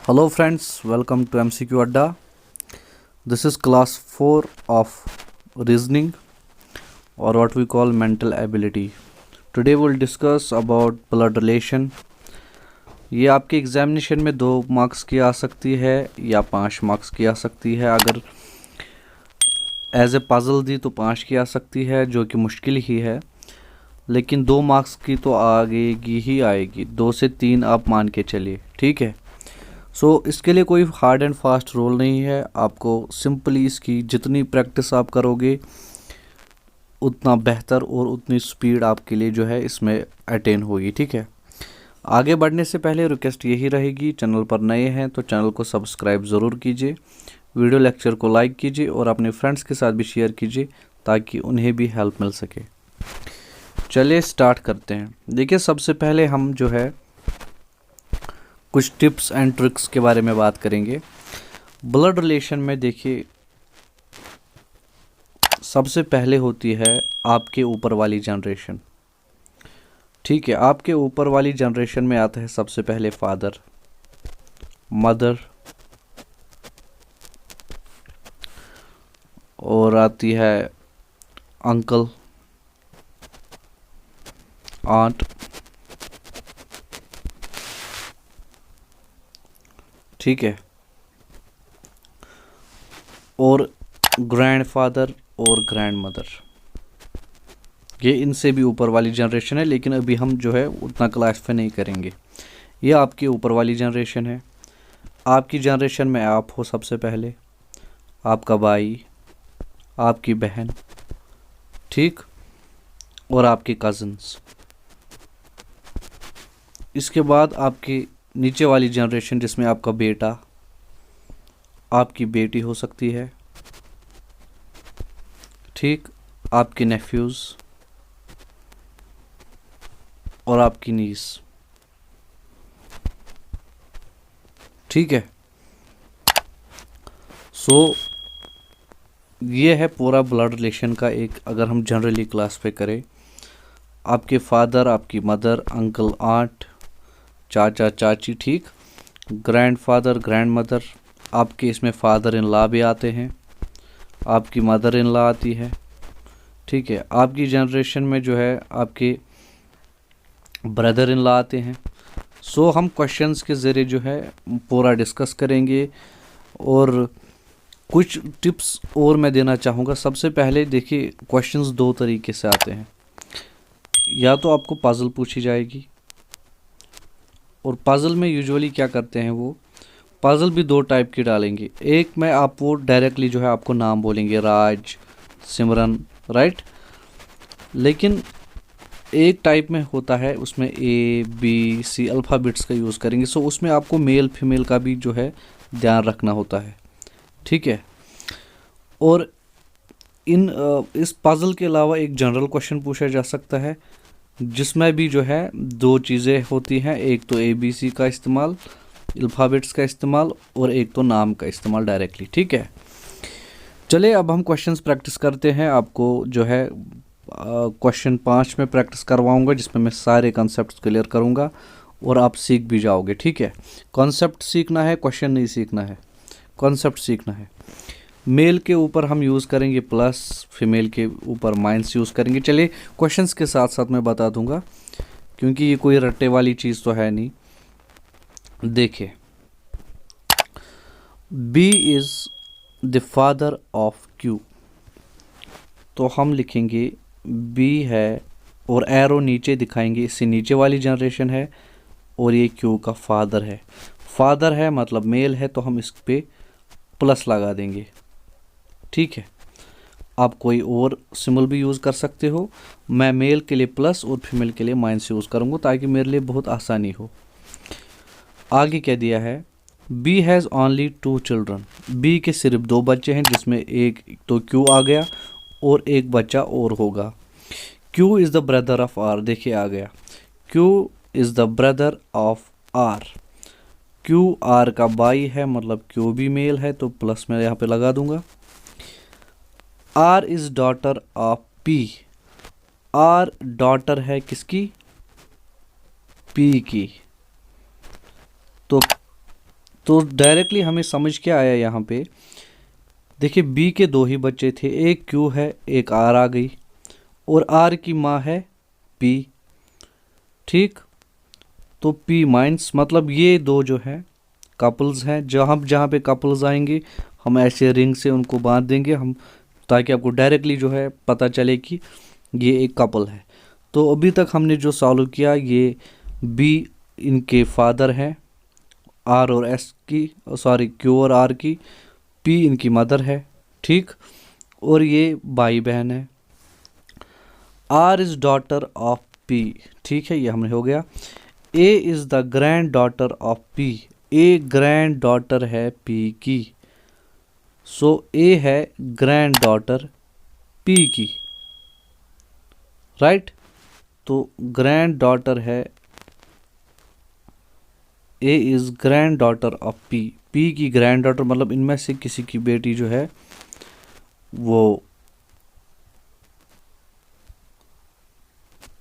Hello friends, welcome to MCQ Adda. This is class 4 of reasoning or what we call mental ability. Today we'll discuss about blood relation. ये आपके examination में 2 marks की आ सकती है या 5 marks की आ सकती है। अगर एज ए पजल दी तो 5 की आ सकती है, जो कि मुश्किल ही है, लेकिन 2 मार्क्स की तो आएगी ही आएगी। 2 से 3 आप मान के चलिए, ठीक है। इसके लिए कोई हार्ड एंड फास्ट रूल नहीं है। आपको सिंपली इसकी जितनी प्रैक्टिस आप करोगे उतना बेहतर और उतनी स्पीड आपके लिए जो है इसमें अटेन होगी, ठीक है। आगे बढ़ने से पहले रिक्वेस्ट यही रहेगी, चैनल पर नए हैं तो चैनल को सब्सक्राइब ज़रूर कीजिए, वीडियो लेक्चर को लाइक कीजिए और अपने फ्रेंड्स के साथ भी शेयर कीजिए ताकि उन्हें भी हेल्प मिल सके। चलिए स्टार्ट करते हैं। देखिए, सबसे पहले हम जो है कुछ टिप्स एंड ट्रिक्स के बारे में बात करेंगे। ब्लड रिलेशन में देखिए, सबसे पहले होती है आपके ऊपर वाली जनरेशन, ठीक है। आपके ऊपर वाली जनरेशन में आता है सबसे पहले फादर, मदर, और आती है अंकल, आंट, ठीक है, और ग्रैंडफादर और ग्रैंड मदर। ये इनसे भी ऊपर वाली जनरेशन है, लेकिन अभी हम जो है उतना क्लासिफाई नहीं करेंगे। ये आपकी ऊपर वाली जनरेशन है। आपकी जनरेशन में आप हो सबसे पहले, आपका भाई, आपकी बहन, ठीक, और आपके कज़न्स। इसके बाद आपकी नीचे वाली जनरेशन जिसमें आपका बेटा, आपकी बेटी हो सकती है, ठीक, आपके नेफ्यूज़ और आपकी नीस, ठीक है। ये है पूरा ब्लड रिलेशन का एक, अगर हम जनरली क्लासिफाई करें, आपके फादर, आपकी मदर, अंकल, आंट, चाचा, चाची, ठीक, ग्रैंडफादर, ग्रैंड मदर, आपके इसमें फादर इन लॉ भी आते हैं, आपकी मदर इन लॉ आती है, ठीक है। आपकी जनरेशन में जो है आपके ब्रदर इन लॉ आते हैं। हम क्वेश्चंस के ज़रिए जो है पूरा डिस्कस करेंगे। और कुछ टिप्स और मैं देना चाहूँगा। सबसे पहले देखिए, क्वेश्चंस 2 तरीके से आते हैं। या तो आपको पजल पूछी जाएगी, और पजल में यूजुअली क्या करते हैं, वो पजल भी 2 टाइप की डालेंगे। एक में आप वो डायरेक्टली जो है आपको नाम बोलेंगे, राज, सिमरन, राइट। लेकिन एक टाइप में होता है, उसमें ABC अल्फ़ाबेट्स का यूज़ करेंगे। उसमें आपको मेल फीमेल का भी जो है ध्यान रखना होता है, ठीक है। और इस पजल के अलावा एक जनरल क्वेश्चन पूछा जा सकता है, जिसमें भी जो है 2 चीज़ें होती हैं। एक तो ABC का इस्तेमाल, अल्फ़ाबेट्स का इस्तेमाल, और एक तो नाम का इस्तेमाल डायरेक्टली, ठीक है। चलिए अब हम क्वेश्चंस प्रैक्टिस करते हैं। आपको जो है क्वेश्चन 5 में प्रैक्टिस करवाऊंगा, जिसमें मैं सारे कॉन्सेप्ट्स क्लियर करूंगा और आप सीख भी जाओगे, ठीक है। कॉन्सेप्ट सीखना है, क्वेश्चन नहीं सीखना है, कॉन्सेप्ट सीखना है। मेल के ऊपर हम यूज़ करेंगे प्लस, फीमेल के ऊपर माइनस यूज़ करेंगे। चलिए क्वेश्चंस के साथ साथ मैं बता दूंगा, क्योंकि ये कोई रट्टे वाली चीज़ तो है नहीं। देखिए, B is the father of Q, तो हम लिखेंगे B है, और एरो नीचे दिखाएंगे, इससे नीचे वाली जनरेशन है, और ये Q का फादर है। फादर है मतलब मेल है, तो हम इस पे प्लस लगा देंगे, ठीक है। आप कोई और सिंबल भी यूज़ कर सकते हो। मैं मेल के लिए प्लस और फीमेल के लिए माइनस यूज़ करूँगा ताकि मेरे लिए बहुत आसानी हो। आगे क्या दिया है, B has only 2 children, B के सिर्फ 2 बच्चे हैं, जिसमें एक तो Q आ गया और एक बच्चा और होगा। Q is the brother of R, देखिए आ गया, Q is the brother of R। Q R का भाई है, मतलब Q भी मेल है, तो प्लस मैं यहाँ पे लगा दूंगा। R is daughter of P, R daughter है किसकी, P की, तो तो डायरेक्टली हमें समझ क्या आया यहाँ पे, देखिए बी के दो ही बच्चे थे, एक क्यू है एक आर आ गई, और आर की माँ है पी, ठीक। तो पी माइनस मतलब ये दो जो है कपल्स हैं, जहाँ जहाँ पे कपल्स आएंगे हम ऐसे रिंग से उनको बांध देंगे हम, ताकि आपको डायरेक्टली जो है पता चले कि ये एक कपल है। तो अभी तक हमने जो सॉल्व किया, ये बी इनके फादर हैं आर और एस की, सॉरी क्यू और आर की, पी इनकी मदर है, ठीक, और ये भाई बहन है। R is daughter of P, ठीक है, ये हमने हो गया। A is the granddaughter of P, A granddaughter है पी की, सो ए है ग्रैंड डॉटर पी की, राइट। तो ग्रैंड डॉटर है, A is granddaughter of P, P की ग्रैंड डॉटर मतलब इनमें से किसी की बेटी जो है वो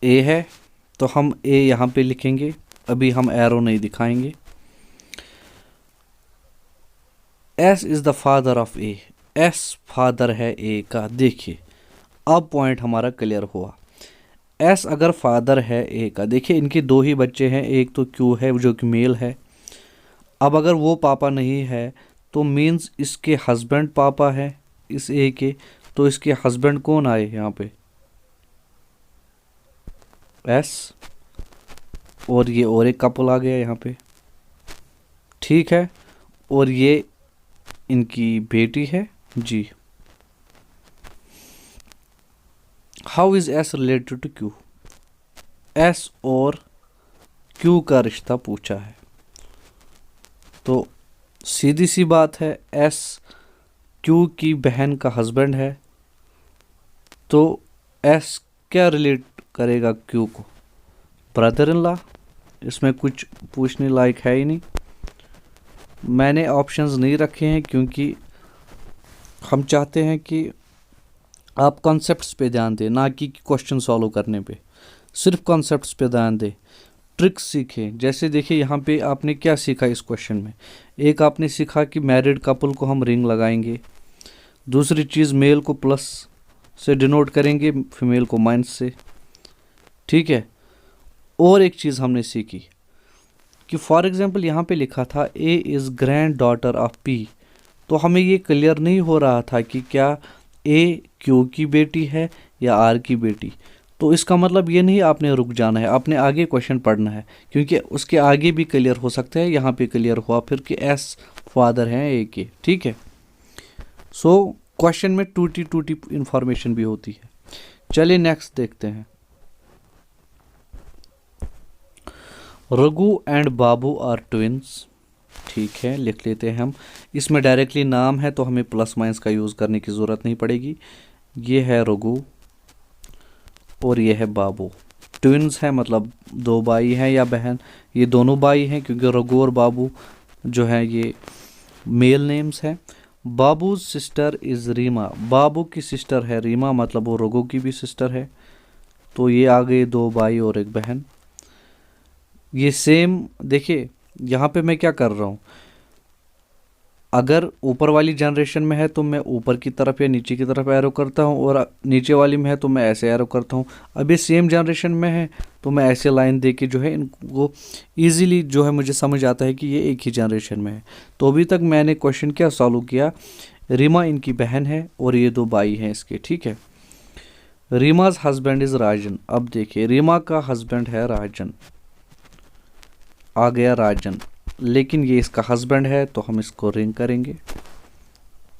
ए है। तो हम ए यहाँ पे लिखेंगे, अभी हम एरो नहीं दिखाएंगे। S is the father of A, S father है ए का। देखिए अब पॉइंट हमारा क्लियर हुआ। एस अगर फादर है ए का, देखिए इनके दो ही बच्चे हैं, एक तो क्यू है जो कि मेल है। अब अगर वो पापा नहीं है तो मीन्स इसके हस्बैंड पापा है इस ए के, तो इसके हस्बैंड कौन आए यहाँ पे, एस, और ये और एक कपल आ गया यहाँ पे, ठीक है, और ये इनकी बेटी है जी। How is S related to Q, S और क्यू का रिश्ता पूछा है, तो सीधी सी बात है एस क्यू की बहन का हस्बैंड है, तो एस क्या रिलेट करेगा क्यू को, ब्रदर इन लॉ। इसमें कुछ पूछने लायक है ही नहीं। मैंने ऑप्शंस नहीं रखे हैं क्योंकि हम चाहते हैं कि आप कॉन्सेप्ट्स पे ध्यान दें, ना कि क्वेश्चन सॉल्व करने पे, सिर्फ कॉन्सेप्ट्स पे ध्यान दें, ट्रिक्स सीखें। जैसे देखिए यहाँ पे आपने क्या सीखा इस क्वेश्चन में, एक आपने सीखा कि मैरिड कपल को हम रिंग लगाएंगे, दूसरी चीज़ मेल को प्लस से डिनोट करेंगे, फीमेल को माइनस से, ठीक है। और एक चीज़ हमने सीखी कि फॉर एग्जांपल यहाँ पे लिखा था ए is granddaughter of P, तो हमें ये क्लियर नहीं हो रहा था कि क्या ए क्यू की बेटी है या आर की बेटी। तो इसका मतलब ये नहीं आपने रुक जाना है, आपने आगे क्वेश्चन पढ़ना है, क्योंकि उसके आगे भी क्लियर हो सकता है। यहाँ पे क्लियर हुआ फिर कि एस फादर हैं ए के, ठीक है। सो क्वेश्चन में टूटी टूटी इंफॉर्मेशन भी होती है। चलिए नेक्स्ट देखते हैं। Raghu and Babu are twins, ठीक है, लिख लेते हैं हम। इसमें डायरेक्टली नाम है तो हमें प्लस माइनस का यूज़ करने की ज़रूरत नहीं पड़ेगी। ये है रघु और ये है बाबू, ट्विंस है मतलब दो भाई हैं या बहन, ये दोनों भाई हैं क्योंकि रघु और बाबू जो है ये मेल नेम्स हैं। बाबू सिस्टर इज़ रीमा, बाबू की सिस्टर है रीमा मतलब वो रघु की भी सिस्टर है। तो ये आ गए दो भाई और एक बहन। ये सेम देखिए यहाँ पे मैं क्या कर रहा हूँ, अगर ऊपर वाली जनरेशन में है तो मैं ऊपर की तरफ या नीचे की तरफ एरो करता हूँ, और नीचे वाली में है तो मैं ऐसे एरो करता हूँ। अब ये सेम जनरेशन में है तो मैं ऐसे लाइन दे के जो है इनको ईजीली जो है मुझे समझ आता है कि ये एक ही जनरेशन में है। तो अभी तक मैंने क्वेश्चन क्या सॉल्व किया, रीमा इनकी बहन है और ये दो भाई हैं इसके, ठीक है। रीमाज हस्बैंड इज़ राजन, अब देखिए रीमा का हस्बैंड है राजन, आ गया राजन, लेकिन ये इसका हस्बैंड है तो हम इसको रिंग करेंगे,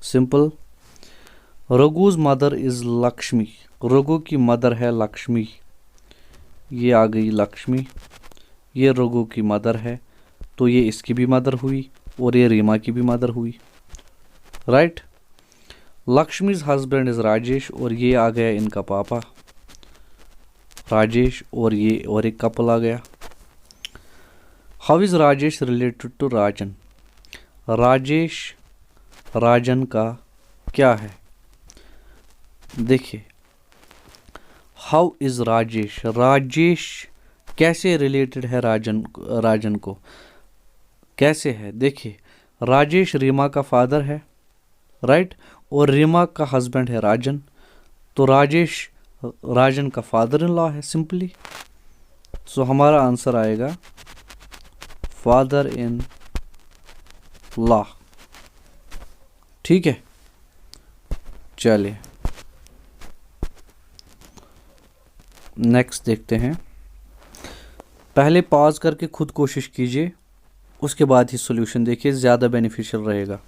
simple. Raghu's mother is Lakshmi, Raghu की मदर है लक्ष्मी, ये आ गई लक्ष्मी, ये रघु की मदर है तो ये इसकी भी मदर हुई और ये रीमा की भी मदर हुई, right. Lakshmi's husband is Rajesh और ये आ गया इनका पापा राजेश, और ये और एक कपल आ गया। How is Rajesh related to Rajan, Rajesh Rajan का क्या है, देखिए हाउ इज़ राजेश, राजेश कैसे रिलेटेड है राजन को, कैसे है, देखिए राजेश रीमा का फादर है, राइट, और रीमा का हस्बैंड है राजन, तो राजेश राजन का फादर इन लॉ है सिंपली। सो हमारा आंसर आएगा फादर इन लॉ। ठीक है, चलिए नेक्स्ट देखते हैं। पहले पॉज करके खुद कोशिश कीजिए, उसके बाद ही सॉल्यूशन देखिए, ज़्यादा बेनिफिशियल रहेगा।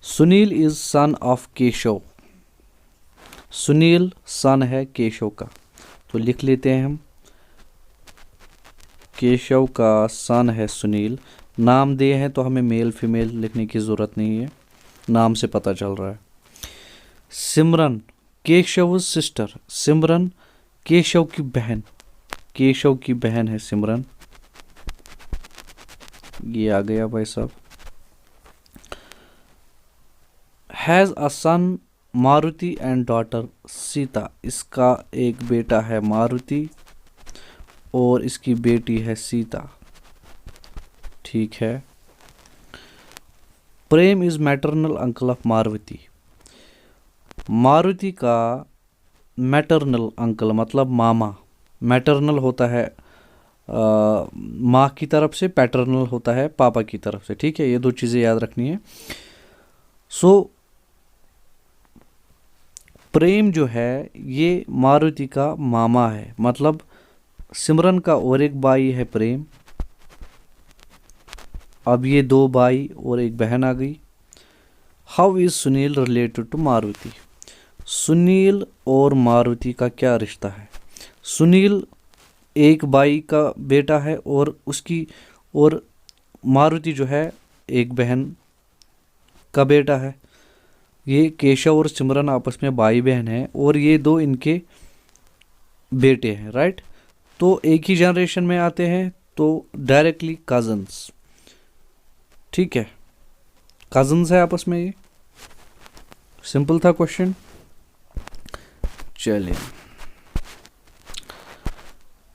Sunil is son of Keshav. Sunil son है केशव का, तो लिख लेते हैं हम केशव का सन है सुनील। नाम दिए हैं तो हमें मेल फीमेल लिखने की ज़रूरत नहीं है, नाम से पता चल रहा है। सिमरन केशव सिस्टर, सिमरन केशव की बहन, केशव की बहन है सिमरन। ये आ गया भाई साहब। Has a son Maruti and daughter Sita. इसका एक बेटा है मारुति और इसकी बेटी है सीता। ठीक है। Prem is maternal uncle of Maruti. Maruti का मैटरनल अंकल मतलब मामा, मैटरनल होता है माँ की तरफ से, पैटर्नल होता है पापा की तरफ से। ठीक है, ये दो चीज़ें याद रखनी है। सो प्रेम जो है ये मारुति का मामा है, मतलब सिमरन का और एक भाई है प्रेम। अब ये दो भाई और एक बहन आ गई। How is Sunil related to Maruti. Sunil और मारुति का क्या रिश्ता है। सुनील एक भाई का बेटा है और उसकी और मारुति जो है एक बहन का बेटा है। ये केशव और सिमरन आपस में भाई बहन हैं और ये दो इनके बेटे हैं, राइट। तो एक ही जनरेशन में आते हैं, तो डायरेक्टली कजन्स। ठीक है, कजन्स है आपस में, ये सिंपल था क्वेश्चन।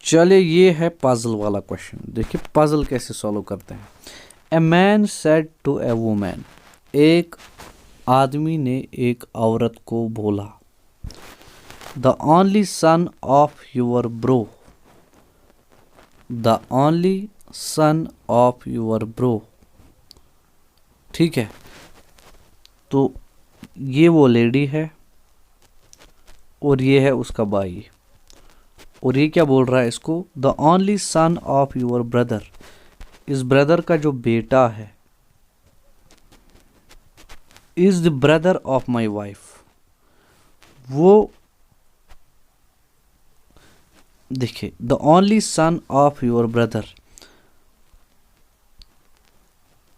चलिए ये है पजल वाला क्वेश्चन। देखिए पजल कैसे सॉल्व करते हैं। A man said to a woman. एक आदमी ने एक औरत को बोला, the only son of your bro, the only son of your bro. ठीक है, तो ये वो लेडी है और ये है उसका भाई, और ये क्या बोल रहा है इसको, the only son of your brother. इस ब्रदर का जो बेटा है, is the brother of my wife. वो देखिए, the only son of your brother,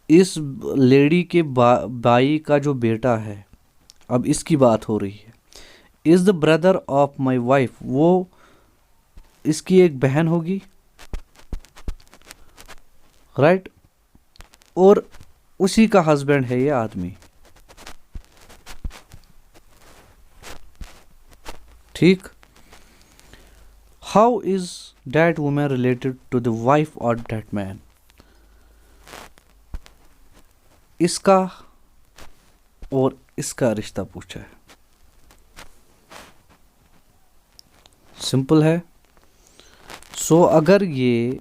इस लेडी के भाई का जो बेटा है, अब इसकी बात हो रही है। Is the brother of my wife, वो इसकी एक बहन होगी, राइट, और उसी का हस्बैंड है ये आदमी। ठीक। How is that woman related to the wife of that man. इसका और इसका रिश्ता पूछा है, सिंपल है। सो अगर ये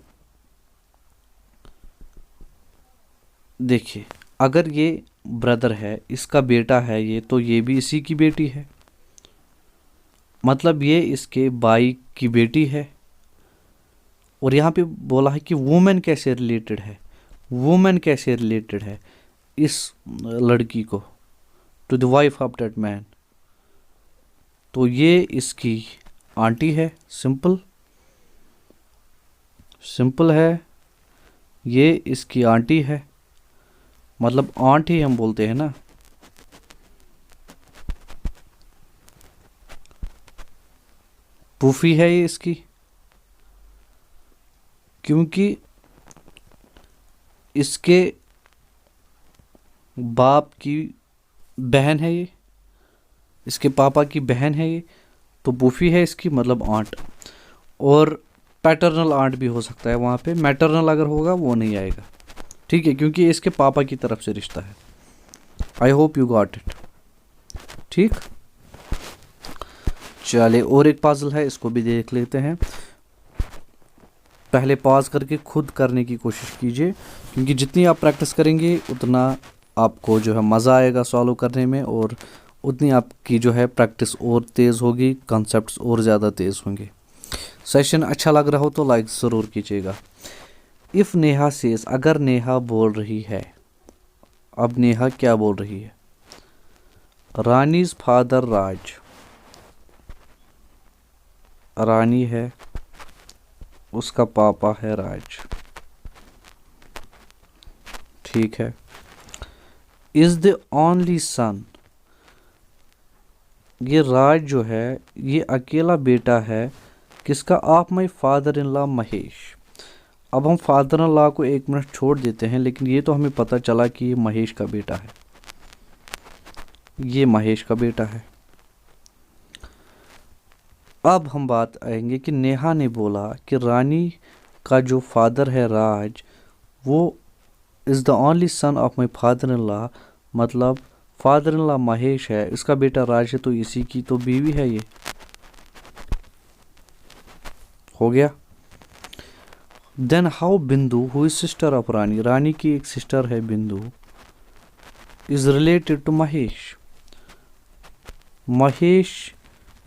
देखिए, अगर ये ब्रदर है, इसका बेटा है ये, तो ये भी इसी की बेटी है, मतलब ये इसके भाई की बेटी है। और यहाँ पे बोला है कि वुमेन कैसे रिलेटेड है, वुमेन कैसे रिलेटेड है इस लड़की को to the wife of that man, तो ये इसकी आंटी है। सिंपल, सिंपल है, ये इसकी आंटी है, मतलब आंट ही हम बोलते हैं ना। फूफी है ये इसकी, क्योंकि इसके बाप की बहन है ये, इसके पापा की बहन है ये, तो फूफी है इसकी, मतलब आंट। और पैटर्नल आंट भी हो सकता है वहाँ पे, मैटरनल अगर होगा वो नहीं आएगा। ठीक। ठीक है, क्योंकि ये इसके पापा की तरफ से रिश्ता है। I hope you got it. ठीक, चलिए और एक पजल है, इसको भी देख लेते हैं। पहले पॉज करके खुद करने की कोशिश कीजिए, क्योंकि जितनी आप प्रैक्टिस करेंगे उतना आपको जो है मज़ा आएगा सॉल्व करने में, और उतनी आपकी जो है प्रैक्टिस और तेज़ होगी, कॉन्सेप्ट्स और ज़्यादा तेज़ होंगे। सेशन अच्छा लग रहा हो तो लाइक ज़रूर कीजिएगा। इफ़ नेहा सेज, अगर नेहा बोल रही है, अब नेहा क्या बोल रही है? रानीज फादर राज, रानी है, उसका पापा है राज। ठीक है। इज द ओनली सन, ये राज जो है ये अकेला बेटा है किसका? Of my father in law Mahesh. अब हम फादर इन लॉ को एक मिनट छोड़ देते हैं, लेकिन ये तो हमें पता चला कि ये महेश का बेटा है, ये महेश का बेटा है। अब हम बात आएंगे कि नेहा ने बोला कि रानी का जो फादर है राज, वो is the only son of my father in law, मतलब फादर इन लॉ महेश है, इसका बेटा राज है, तो इसी की तो बीवी है ये। हो गया। Then how Bindu who is sister of Rani, Rani की एक सिस्टर है Bindu, is related to Mahesh. Mahesh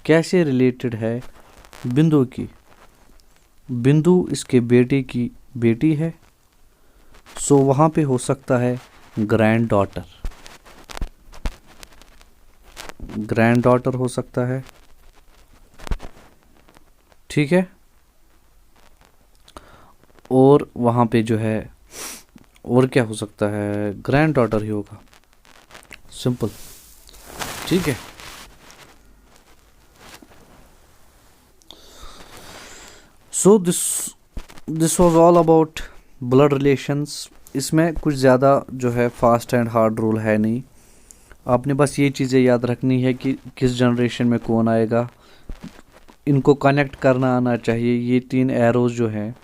कैसे रिलेटेड है बिंदु की? बिंदु इसके बेटे की बेटी है, सो वहाँ पे हो सकता है ग्रैंड डॉटर, ग्रैंड डॉटर हो सकता है। ठीक है, और वहाँ पे जो है और क्या हो सकता है? ग्रैंड डॉटर ही होगा, सिंपल। ठीक है, so this was all about blood relations. इसमें कुछ ज़्यादा जो है फास्ट एंड हार्ड रूल है नहीं, आपने बस ये चीज़ें याद रखनी है कि किस जनरेशन में कौन आएगा, इनको कनेक्ट करना आना चाहिए। ये 3 एरोज़ जो हैं,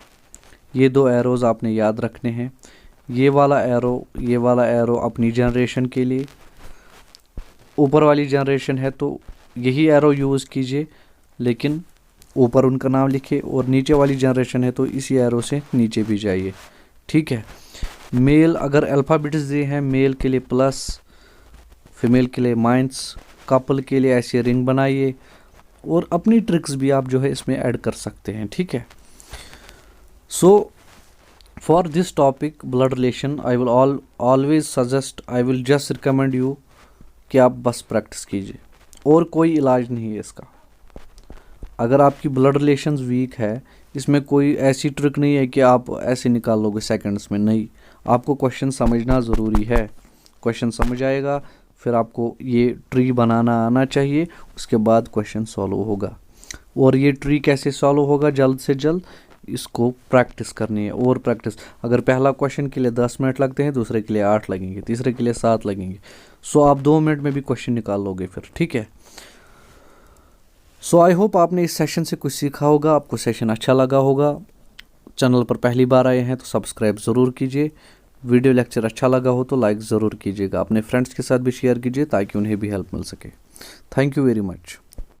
ये 2 एरोज़ आपने याद रखने हैं। ये वाला एरो अपनी जनरेशन के लिए, ऊपर वाली जनरेशन है तो यही एरो यूज़ कीजिए, लेकिन ऊपर उनका नाम लिखिए, और नीचे वाली जनरेशन है तो इसी एरो से नीचे भी जाइए। ठीक है। मेल अगर अल्फ़ाबेट्स दिए हैं, मेल के लिए प्लस, फीमेल के लिए माइनस, कपल के लिए ऐसे रिंग बनाइए, और अपनी ट्रिक्स भी आप जो है इसमें ऐड कर सकते हैं। ठीक है। So for this topic blood relation I will always suggest, I will just recommend you कि आप बस प्रैक्टिस कीजिए, और कोई इलाज नहीं है इसका। अगर आपकी ब्लड रिलेशंस वीक है, इसमें कोई ऐसी ट्रिक नहीं है कि आप ऐसे निकाल लोगे सेकंड्स में, नहीं। आपको क्वेश्चन समझना ज़रूरी है। क्वेश्चन समझ आएगा, फिर आपको ये ट्री बनाना आना चाहिए, उसके बाद क्वेश्चन सॉल्व होगा। और ये ट्री कैसे सॉल्व होगा? जल्द से जल्द इसको प्रैक्टिस करनी है, और प्रैक्टिस। अगर पहला क्वेश्चन के लिए 10 मिनट लगते हैं, दूसरे के लिए 8 लगेंगे, तीसरे के लिए 7 लगेंगे, सो आप 2 मिनट में भी क्वेश्चन निकाल लोगे फिर। ठीक है। सो आई होप आपने इस सेशन से कुछ सीखा होगा, आपको सेशन अच्छा लगा होगा। चैनल पर पहली बार आए हैं तो सब्सक्राइब ज़रूर कीजिए। वीडियो लेक्चर अच्छा लगा हो तो लाइक ज़रूर कीजिएगा। अपने फ्रेंड्स के साथ भी शेयर कीजिए ताकि उन्हें भी हेल्प मिल सके। Thank you very much.